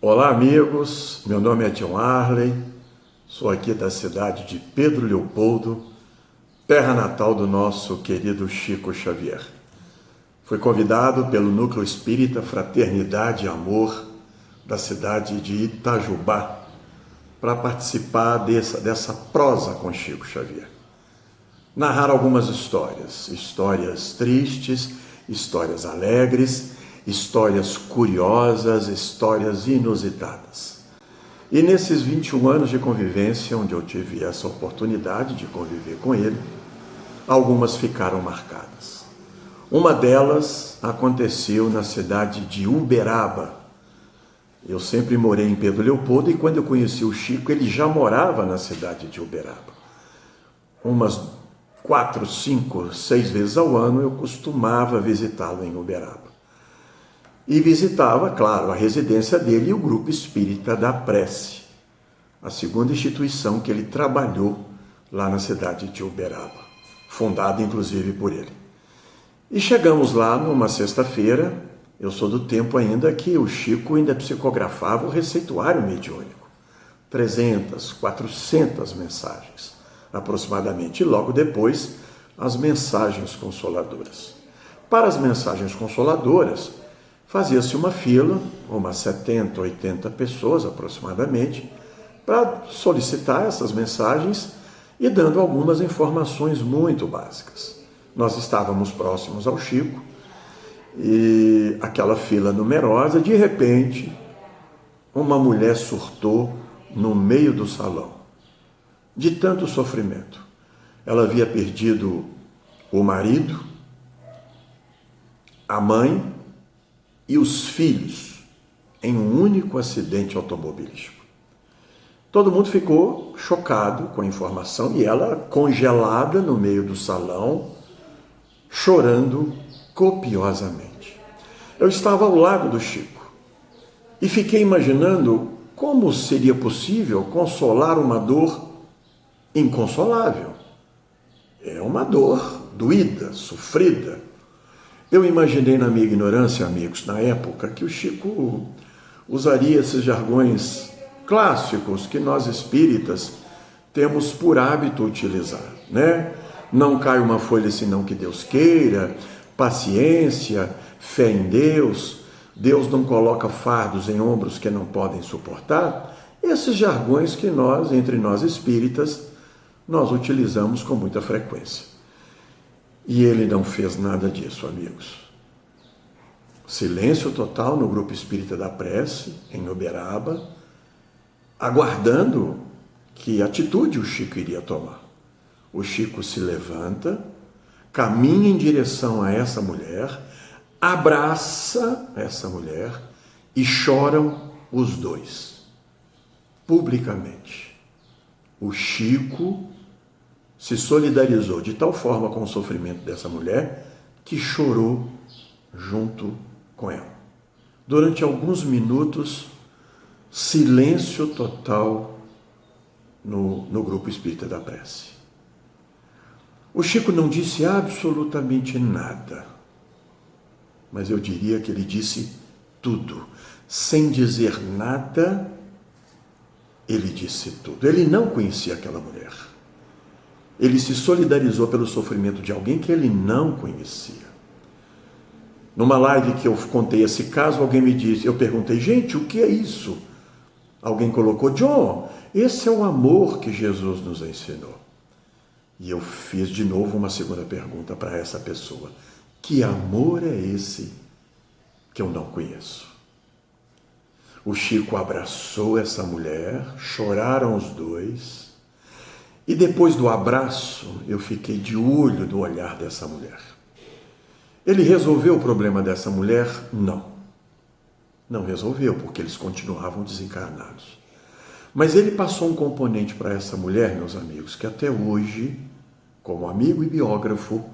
Olá, amigos. Meu nome é John Arley, sou aqui da cidade de Pedro Leopoldo, terra natal do nosso querido Chico Xavier. Fui convidado pelo Núcleo Espírita Fraternidade e Amor da cidade de Itajubá para participar dessa prosa com Chico Xavier. Narrar algumas histórias tristes, histórias alegres, histórias curiosas, histórias inusitadas. E nesses 21 anos de convivência, onde eu tive essa oportunidade de conviver com ele, algumas ficaram marcadas. Uma delas aconteceu na cidade de Uberaba. Eu sempre morei em Pedro Leopoldo e quando eu conheci o Chico, ele já morava na cidade de Uberaba. Umas 4, 5, 6 vezes ao ano eu costumava visitá-lo em Uberaba. E visitava, claro, a residência dele e o Grupo Espírita da Prece, a segunda instituição que ele trabalhou lá na cidade de Uberaba, fundada inclusive por ele. E chegamos lá numa sexta-feira, eu sou do tempo ainda que o Chico ainda psicografava o receituário mediúnico, 300, 400 mensagens aproximadamente, e logo depois as mensagens consoladoras. Para as mensagens consoladoras, fazia-se uma fila, umas 70, 80 pessoas aproximadamente, para solicitar essas mensagens e dando algumas informações muito básicas. Nós estávamos próximos ao Chico e aquela fila numerosa, de repente, uma mulher surtou no meio do salão, de tanto sofrimento. Ela havia perdido o marido, a mãe e os filhos em um único acidente automobilístico. Todo mundo ficou chocado com a informação e ela congelada no meio do salão, chorando copiosamente. Eu estava ao lado do Chico e fiquei imaginando como seria possível consolar uma dor inconsolável. É uma dor doída, sofrida. Eu imaginei na minha ignorância, amigos, na época, que o Chico usaria esses jargões clássicos que nós espíritas temos por hábito utilizar, né? Não cai uma folha senão que Deus queira, paciência, fé em Deus, Deus não coloca fardos em ombros que não podem suportar. Esses jargões que nós, entre nós espíritas, nós utilizamos com muita frequência. E ele não fez nada disso, amigos. Silêncio total no Grupo Espírita da Prece, em Uberaba, aguardando que atitude o Chico iria tomar. O Chico se levanta, caminha em direção a essa mulher, abraça essa mulher e choram os dois, publicamente. O Chico se solidarizou de tal forma com o sofrimento dessa mulher que chorou junto com ela. Durante alguns minutos, silêncio total no Grupo Espírita da Prece. O Chico não disse absolutamente nada, mas eu diria que ele disse tudo. Sem dizer nada, ele disse tudo. Ele não conhecia aquela mulher. Ele se solidarizou pelo sofrimento de alguém que ele não conhecia. Numa live que eu contei esse caso, alguém me disse, eu perguntei, gente, o que é isso? Alguém colocou, John, esse é o amor que Jesus nos ensinou. E eu fiz de novo uma segunda pergunta para essa pessoa. Que amor é esse que eu não conheço? O Chico abraçou essa mulher, choraram os dois. E depois do abraço, eu fiquei de olho no olhar dessa mulher. Ele resolveu o problema dessa mulher? Não. Não resolveu, porque eles continuavam desencarnados. Mas ele passou um componente para essa mulher, meus amigos, que até hoje, como amigo e biógrafo,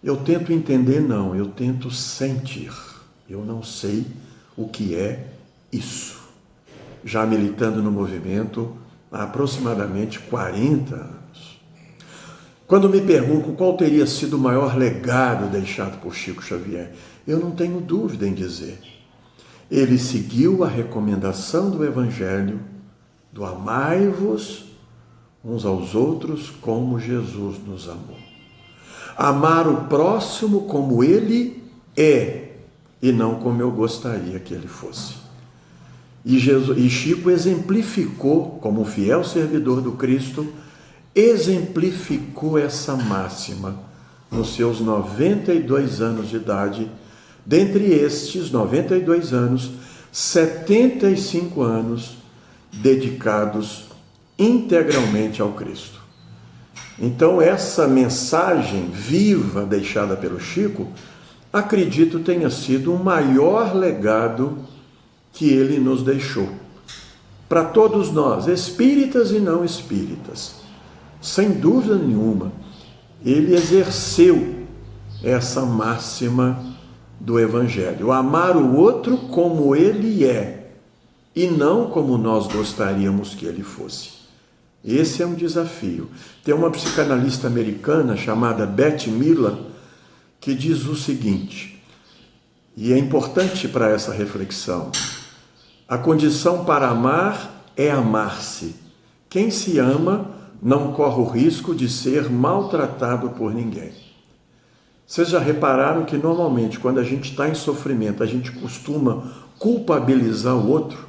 eu tento entender, não, eu tento sentir. Eu não sei o que é isso. Já militando no movimento há aproximadamente 40 anos. Quando me perguntam qual teria sido o maior legado deixado por Chico Xavier, eu não tenho dúvida em dizer. ele seguiu a recomendação do Evangelho do amai-vos uns aos outros como Jesus nos amou. Amar o próximo como ele é e não como eu gostaria que ele fosse. E Chico exemplificou, como um fiel servidor do Cristo, exemplificou essa máxima nos seus 92 anos de idade. Dentre estes 92 anos, 75 anos dedicados integralmente ao Cristo. Então, essa mensagem viva deixada pelo Chico, acredito tenha sido o maior legado que ele nos deixou. Para todos nós, espíritas e não espíritas, sem dúvida nenhuma, ele exerceu essa máxima do Evangelho: amar o outro como ele é e não como nós gostaríamos que ele fosse. Esse é um desafio. Tem uma psicanalista americana chamada Bette Midler que diz o seguinte, e é importante para essa reflexão: a condição para amar é amar-se. Quem se ama não corre o risco de ser maltratado por ninguém. Vocês já repararam que normalmente quando a gente está em sofrimento, a gente costuma culpabilizar o outro?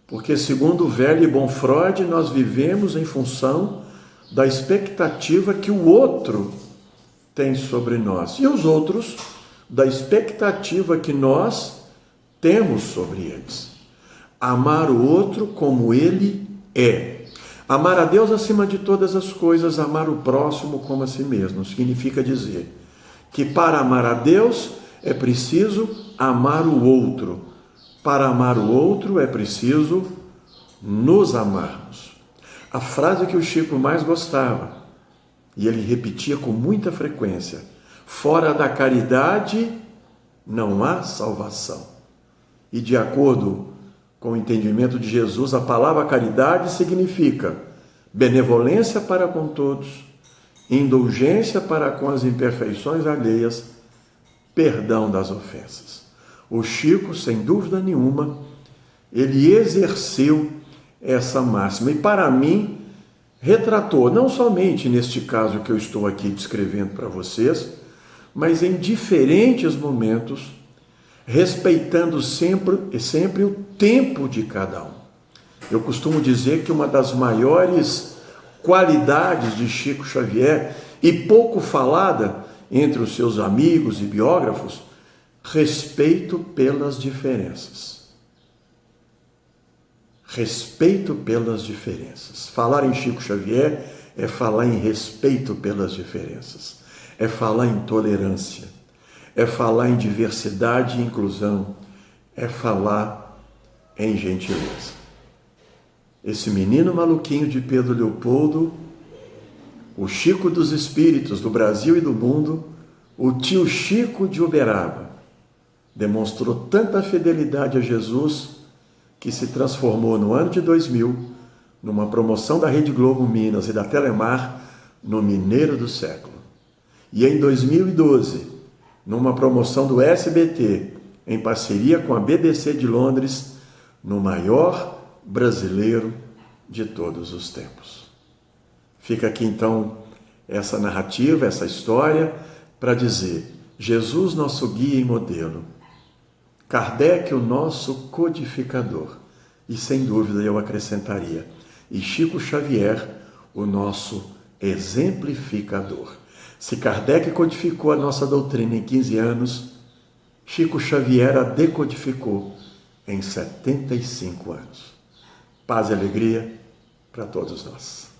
Porque segundo o velho e bom Freud, nós vivemos em função da expectativa que o outro tem sobre nós. E os outros, da expectativa que nós temos sobre eles. Amar o outro como ele é. Amar a Deus acima de todas as coisas, amar o próximo como a si mesmo. Significa dizer que para amar a Deus é preciso amar o outro. Para amar o outro é preciso nos amarmos. A frase que o Chico mais gostava, e ele repetia com muita frequência: fora da caridade não há salvação. E de acordo com o entendimento de Jesus, a palavra caridade significa benevolência para com todos, indulgência para com as imperfeições alheias, perdão das ofensas. O Chico, sem dúvida nenhuma, ele exerceu essa máxima e, para mim, retratou, não somente neste caso que eu estou aqui descrevendo para vocês, mas em diferentes momentos, respeitando sempre o tempo de cada um. Eu costumo dizer que uma das maiores qualidades de Chico Xavier, e pouco falada entre os seus amigos e biógrafos, respeito pelas diferenças. Respeito pelas diferenças. Falar em Chico Xavier é falar em respeito pelas diferenças, é falar em tolerância, é falar em diversidade e inclusão, é falar em gentileza. Esse menino maluquinho de Pedro Leopoldo, o Chico dos Espíritos do Brasil e do mundo, o tio Chico de Uberaba, demonstrou tanta fidelidade a Jesus que se transformou no ano de 2000, numa promoção da Rede Globo Minas e da Telemar, no Mineiro do Século. E em 2012, numa promoção do SBT, em parceria com a BBC de Londres, no maior brasileiro de todos os tempos. Fica aqui então essa narrativa, essa história, para dizer: Jesus, nosso guia e modelo, Kardec, o nosso codificador, e sem dúvida eu acrescentaria, e Chico Xavier, o nosso exemplificador. Se Kardec codificou a nossa doutrina em 15 anos, Chico Xavier a decodificou em 75 anos. Paz e alegria para todos nós.